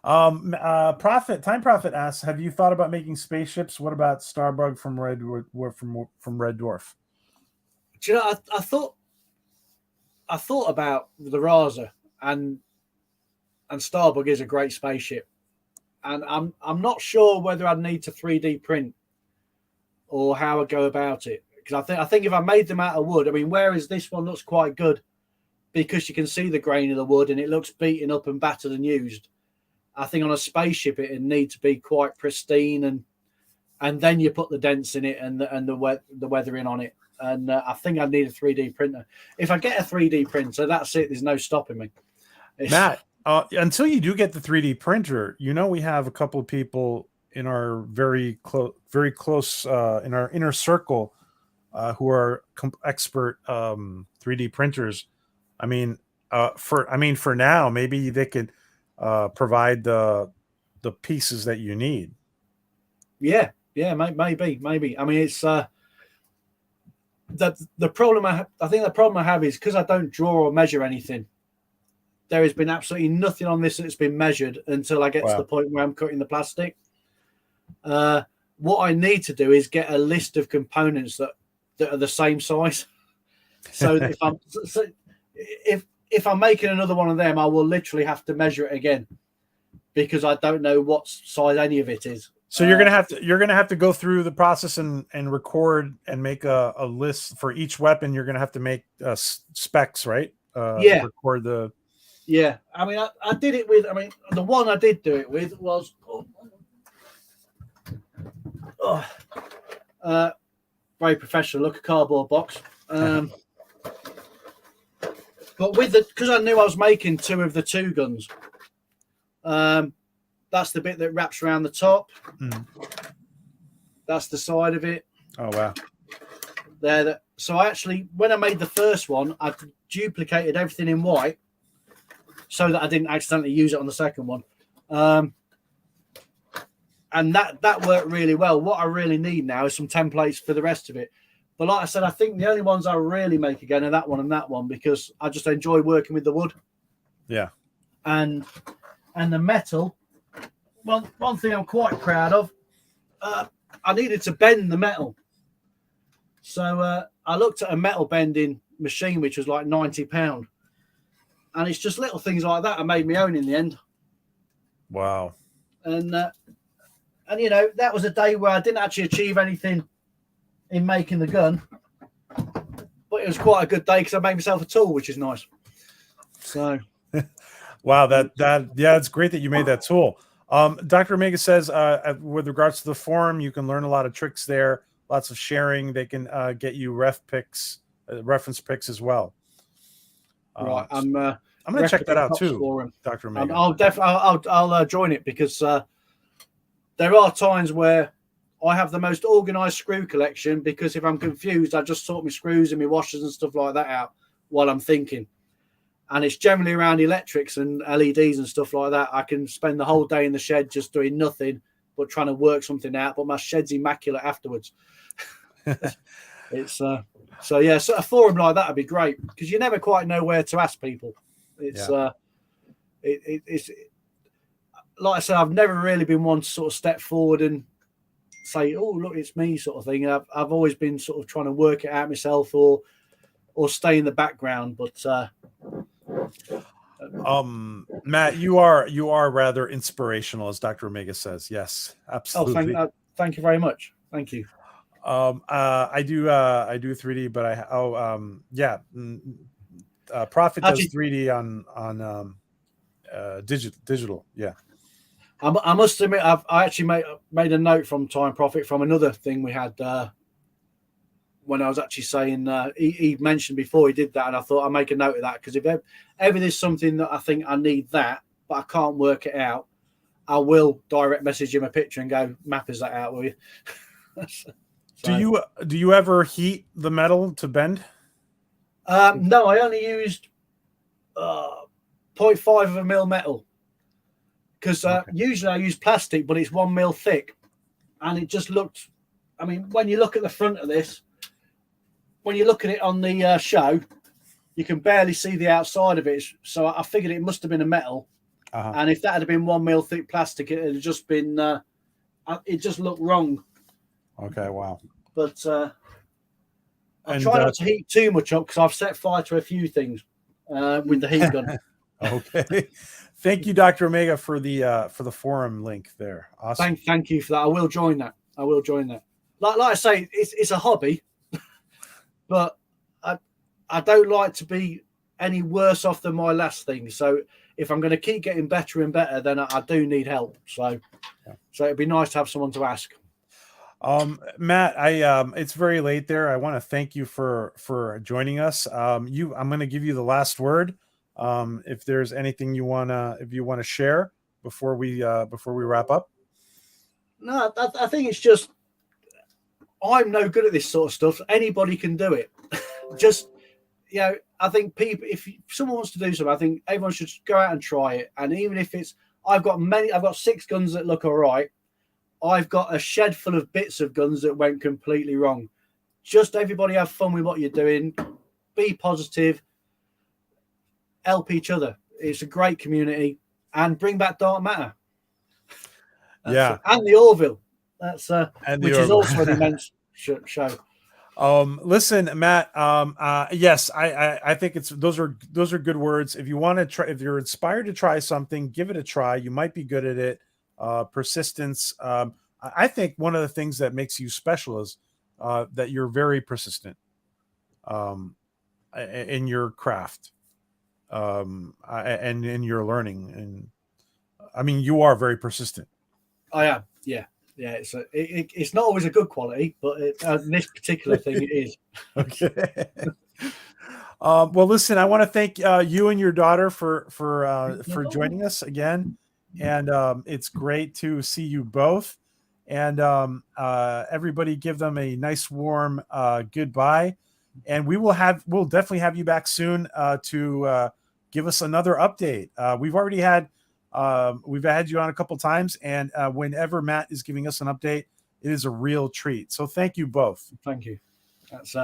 Time Prophet asks, have you thought about making spaceships? What about Starbug from Red Dwarf? Do you know, I thought about the Raza, and Starbug is a great spaceship, and I'm not sure whether I'd need to 3D print or how I'd go about it, because I think if I made them out of wood, whereas this one looks quite good because you can see the grain of the wood and it looks beaten up and battered and used. I think on a spaceship it'd need to be quite pristine, and then you put the dents in it and the weathering on it. And I think I need a 3D printer. If I get a 3D printer, that's it. There's no stopping me. Matt, until you do get the 3D printer, we have a couple of people in our very close in our inner circle who are expert 3D printers. I mean, for now, maybe they could provide the pieces that you need. Yeah, maybe. I mean, it's the problem I think the problem I have is because I don't draw or measure anything. There has been absolutely nothing on this that's been measured until I get to the point where I'm cutting the plastic. What I need to do is get a list of components that are the same size. So if I'm making another one of them, I will literally have to measure it again because I don't know what size any of it is. So you're gonna have to go through the process and record and make a list for each weapon. You're gonna have to make specs, right? Yeah. Record the. Yeah. I mean, I did it with. I mean, the one I did do it with was. Very professional. Look, a cardboard box. But because I knew I was making 2 of the 2 guns. That's the bit that wraps around the top. That's the side of it. Oh wow! So I actually, when I made the first one, I duplicated everything in white so that I didn't accidentally use it on the second one. And that worked really well. What I really need now is some templates for the rest of it. But like I said, I think the only ones I really make again are that one and that one because I just enjoy working with the wood. Yeah. And the metal. Well, one thing I'm quite proud of, I needed to bend the metal. So I looked at a metal bending machine, which was like £90. And it's just little things like that I made my own in the end. Wow. And you know, that was a day where I didn't actually achieve anything in making the gun. But it was quite a good day because I made myself a tool, which is nice. So. Wow, it's great that you made that tool. Dr. Omega says, with regards to the forum, you can learn a lot of tricks there, lots of sharing. They can get you reference picks as well. Right, I'm going to check that out too, Dr. Omega. I'll join it because there are times where I have the most organized screw collection because if I'm confused, I just sort my screws and my washers and stuff like that out while I'm thinking. And it's generally around electrics and LEDs and stuff like that. I can spend the whole day in the shed just doing nothing but trying to work something out. But my shed's immaculate afterwards. It's so yeah. So a forum like that would be great because you never quite know where to ask people. It's it's like I said, I've never really been one to sort of step forward and say, "Oh, look, it's me," sort of thing. I've always been sort of trying to work it out myself or stay in the background, but. Matt, you are rather inspirational, as Dr. Omega says. Yes, absolutely. Oh, thank you very much. Thank you. I do 3D, but Prophet does 3D on digital. Yeah. I must admit, I actually made a note from Time Prophet from another thing we had when I was actually saying he mentioned before he did that, and I thought I'd make a note of that because if ever there's something that I think I need that, but I can't work it out, I will direct message him a picture and go, map is that out, will you? So. Do you ever heat the metal to bend? No, I only used 0.5 of a mil metal because usually I use plastic, but it's 1 mil thick, and it just looked. I mean, when you look at the front of this. When you look at it on the show, you can barely see the outside of it. So I figured it must have been a metal. And if that had been 1 mil thick plastic, it had just been, it just looked wrong. Okay, wow. But I try not to heat too much up because I've set fire to a few things with the heat gun. Okay. Thank you, Dr. Omega, for the forum link there. Awesome. Thank you for that. I will join that. Like I say, it's a hobby. But I don't like to be any worse off than my last thing. So if I'm going to keep getting better and better, then I do need help. So it'd be nice to have someone to ask. Matt, it's very late there. I want to thank you for joining us. I'm going to give you the last word. If there's anything you want to share before we wrap up. No, I think it's just I'm no good at this sort of stuff. Anybody can do it. Just, I think people, if someone wants to do something, I think everyone should go out and try it. And even if it's, I've got 6 guns that look all right. I've got a shed full of bits of guns that went completely wrong. Just everybody have fun with what you're doing. Be positive. Help each other. It's a great community, and bring back Dark Matter. And the Orville. That's which is also an immense show. Listen, Matt. Yes, I think those are good words. If you want to try, if you're inspired to try something, give it a try. You might be good at it. Persistence. I think one of the things that makes you special is that you're very persistent in your craft and in your learning. And I mean, you are very persistent. I am. Yeah. It's not always a good quality, but this particular thing it is. Okay. Well, listen, I want to thank you and your daughter for joining us again, and it's great to see you both. And everybody, give them a nice warm goodbye, and we'll definitely have you back soon to give us another update. We've had you on a couple times, and whenever Matt is giving us an update, it is a real treat. So thank you both. Thank you. That's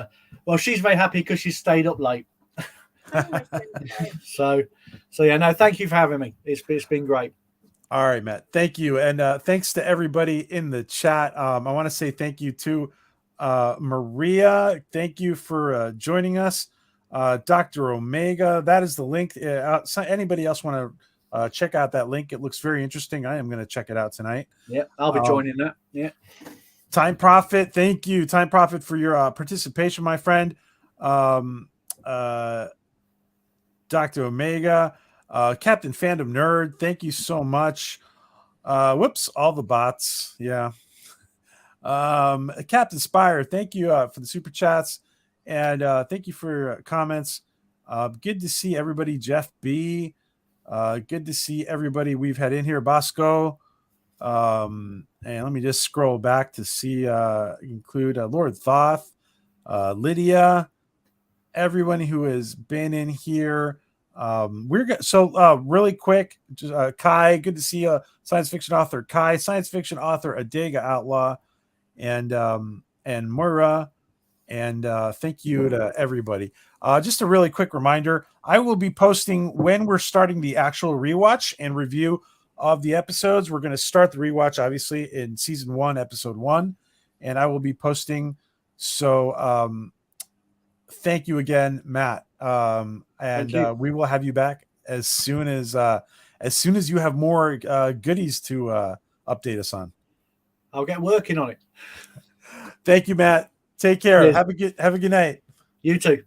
well, she's very happy because she stayed up late. so yeah, no, thank you for having me. It's been great. All right, Matt. Thank you, and thanks to everybody in the chat. I want to say thank you to Maria. Thank you for joining us, Dr. Omega. That is the link. Anybody else want to check out that link? It looks very interesting. I am going to check it out tonight. Yeah, I'll be joining that. Yeah. Time Prophet, thank you, Time Prophet, for your participation, my friend. Dr. Omega, Captain Fandom Nerd, thank you so much. Whoops, all the bots. Yeah. Captain Spire, thank you for the super chats, and thank you for your comments. Good to see everybody. Jeff B. Good to see everybody we've had in here. Bosco. And let me just scroll back to see include Lord Thoth, Lydia, everyone who has been in here. Really quick, just Kai, good to see science fiction author Kai, science fiction author Adega Outlaw, and Moira, and thank you to everybody. Just a really quick reminder, I will be posting when we're starting the actual rewatch and review of the episodes. We're going to start the rewatch, obviously, in season 1, episode 1, and I will be posting. So thank you again, Matt. We will have you back as soon as you have more goodies to update us on. I'll get working on it. Thank you, Matt. Take care. Yes. Have a good night. You too.